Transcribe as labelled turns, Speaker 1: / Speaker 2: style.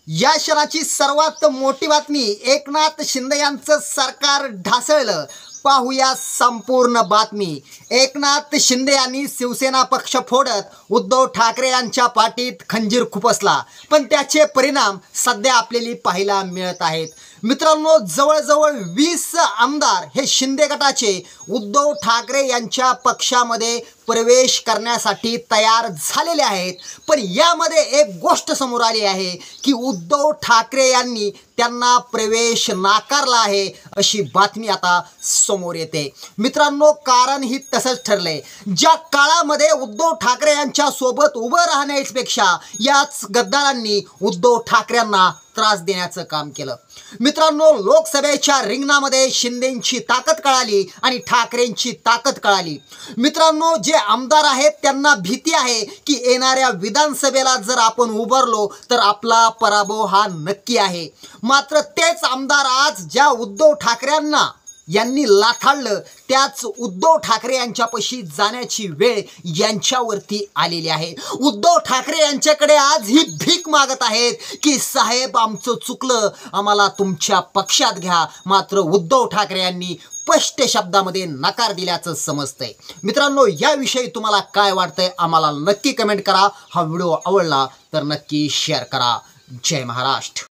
Speaker 1: या क्षणाची सर्वात मोठी बातमी, एकनाथ शिंदे यांचं सरकार ढासळलं. पाहूया संपूर्ण बातमी. एकनाथ शिंदे यांनी शिवसेना पक्ष फोडत उद्धव ठाकरे यांच्या पाठीत खंजीर खुपसला, पण त्याचे परिणाम सध्या आपल्याला पाहायला मिळत आहेत. मित्रांनो, जवळजवळ 20 आमदार हे शिंदे गटाचे उद्धव ठाकरे यांच्या पक्षामध्ये प्रवेश करण्यासाठी तयार झालेले आहेत. पण यामध्ये एक गोष्ट समोर आली आहे की उद्धव ठाकरे यांनी त्यांना प्रवेश नाकारला आहे, अशी बातमी आता समोर येते. मित्रांनो, कारण ही तसंच ठरलंय. ज्या काळामध्ये उद्धव ठाकरे यांच्या सोबत उभं राहण्यापेक्षा याच गद्दारांनी उद्धव ठाकरेंना त्रास देण्याचं काम केलं. मित्रांनो, लोकसभेच्या रिंगणामध्ये शिंदेंची ताकद कळाली आणि ठाकरेंची ताकद कळाली. मित्रांनो, जे आमदार आहेत त्यांना भीती आहे की येणाऱ्या विधानसभेला जर आपण उभारलो तर आपला पराभव हा नक्की आहे. मात्र तेच आमदार आज ज्या उद्धव ठाकरेंना यांनी लाथाडलं, त्याच उद्धव ठाकरे यांच्यापाशी जाण्याची वेळ यांच्यावरती आलेली आहे. उद्धव ठाकरे यांच्याकडे आज ही भीक मागत आहेत की साहेब, आमचं चुकलं, आम्हाला तुमच्या पक्षात घ्या. मात्र उद्धव ठाकरे यांनी स्पष्ट शब्दामध्ये नकार दिल्याचं समजतंय. मित्रांनो, याविषयी तुम्हाला काय वाटतंय आम्हाला नक्की कमेंट करा. हा व्हिडिओ आवडला तर नक्की शेअर करा. जय महाराष्ट्र.